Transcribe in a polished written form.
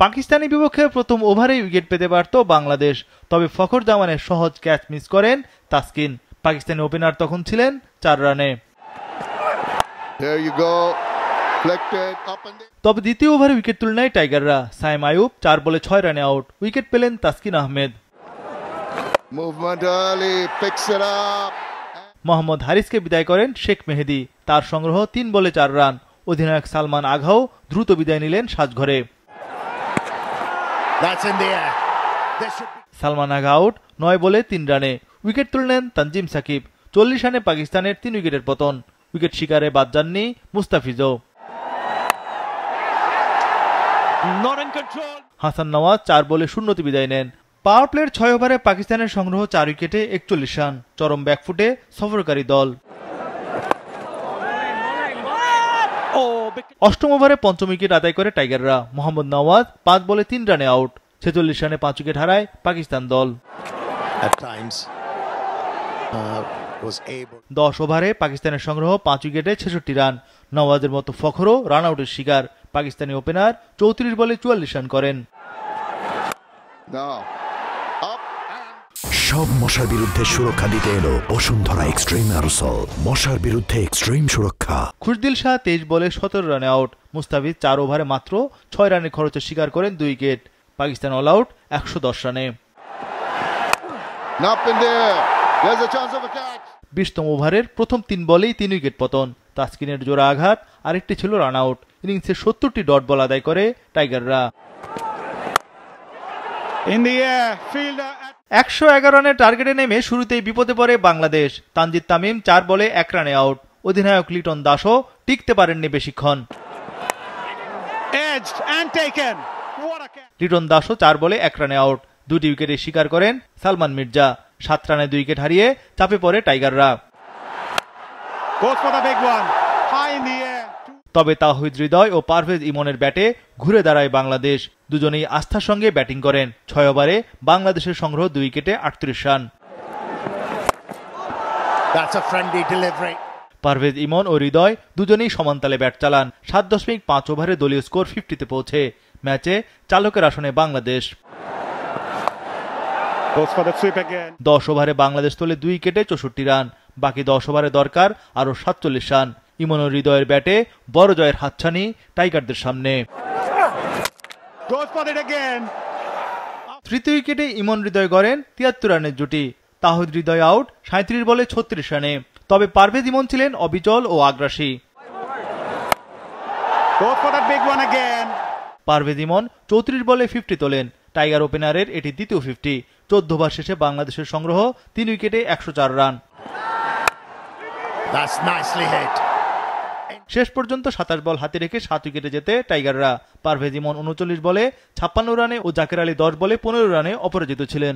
পাকিস্তানি বিপক্ষে প্রথম ওভারেই উইকেট পেতে পারত বাংলাদেশ, তবে ফখর জামানের সহজ ক্যাচ মিস করেন তাসকিন। পাকিস্তানি ওপেনার তখন ছিলেন 4 রানে। তবে দ্বিতীয় ওভারে উইকেট তুলে নেয় টাইগাররা। সাইম আইয়ুব 4 বলে 6 রানে আউট। উইকেট পেলেন তাসকিন আহমেদ। মোহাম্মদ হারিসকে বিদায় করেন শেখ মেহেদী। তার সংগ্রহ 3 বলে 4 রান। অধিনায়ক সালমান আঘাও দ্রুত বিদায় নিলেন সাজঘরে। সালমান আগা আউট 9 বলে 3 রানে। উইকেট তুলে নেন তানজিম সাকিব। 40 রানে পাকিস্তানের 3 উইকেটের পতন। উইকেট শিকারে বাদ যাননি মুস্তাফিজও। হাসান নওয়াজ 4 বলে 0তে বিদায় নেন। পাওয়ার প্লের 6 ওভারে পাকিস্তানের সংগ্রহ 4 উইকেটে 41 রান। চরম ব্যাকফুটে সফরকারী দল। অষ্টম ওভারে পঞ্চম উইকেট আদায় করে টাইগাররা। মোহাম্মদ নওয়াজ 5 বলে 3 রানে আউট। 46 রানে 5 উইকেট হারায় পাকিস্তান দল। 10 ওভারে পাকিস্তানের সংগ্রহ 5 উইকেটে 66 রান। নওয়াজের মতো ফখরও রান আউটের শিকার। পাকিস্তানি ওপেনার 34 বলে 44 রান করেন। সব মশার বিরুদ্ধে সুরক্ষা দিতে এলো বসুন্ধরা এক্সট্রিম অ্যারোসল। মশার বিরুদ্ধে এক্সট্রিম সুরক্ষা। খুশদিল শাহ 23 বলে 17 রানে আউট। মুস্তাফিজ 4 ওভারে মাত্র 6 রানের খরচে শিকার করেন 2 উইকেট। পাকিস্তান অল আউট 110 রানে। 20তম ওভারের প্রথম 3 বলেই 3 উইকেট পতন। তাসকিনের জোড়া আঘাত, আরেকটি ছিল রান আউট। ইনিংসে 70টি ডট বল আদায় করে টাইগাররা। 111 রানের টার্গেটে নেমে শুরুতেই বিপদে পড়ে বাংলাদেশ। তানজিদ তামিম 4 বলে 1 রানে আউট। অধিনায়ক লিটন দাসও টিকতে পারেননি বেশিক্ষণ। লিটন দাসও 4 বলে 1 রানে আউট। 2টি উইকেটে শিকার করেন সালমান মির্জা। 7 রানে 2 উইকেট হারিয়ে চাপে পড়ে টাইগাররা। তবে তাওহিদ হৃদয় ও পারভেজ ইমনের ব্যাটে ঘুরে দাঁড়ায় বাংলাদেশ। দুজনেই আস্থার সঙ্গে ব্যাটিং করেন। 6 ওভারে বাংলাদেশের সংগ্রহ 2 উইকেটে 38 রান। পারভেজ ইমন ও হৃদয় দুজনেই সমানতালে ব্যাট চালান। 7.5 ওভারে দলীয় স্কোর 50-তে পৌঁছে। ম্যাচে চালকের আসনে বাংলাদেশ। 10 ওভারে বাংলাদেশ তোলে 2 উইকেটে 64 রান। বাকি 10 ওভারে দরকার আরো 47 রান। ইমন ও হৃদয়ের ব্যাটে বড় জয়ের হাতছানি টাইগারদের সামনে। তৃতীয় উইকেটে ইমন হৃদয় গড়েন 73 রানের জুটি। তাওহিদ হৃদয় আউট 37 বলে 36 রানে। তবে পারভেজ ইমন ছিলেন অবিচল ও আগ্রাসী। পারভেজ ইমন 34 বলে 50 তোলেন। টাইগার ওপেনারের এটি দ্বিতীয় 50। 14 ওভার শেষে বাংলাদেশের সংগ্রহ 3 উইকেটে 104 রান। শেষ পর্যন্ত 27 বল হাতে রেখে 7 উইকেটে যেতে টাইগাররা। পারভেজ ইমন 39 বলে 56 রানে ও জাকের আলী 10 বলে 15 রানে অপরাজিত ছিলেন।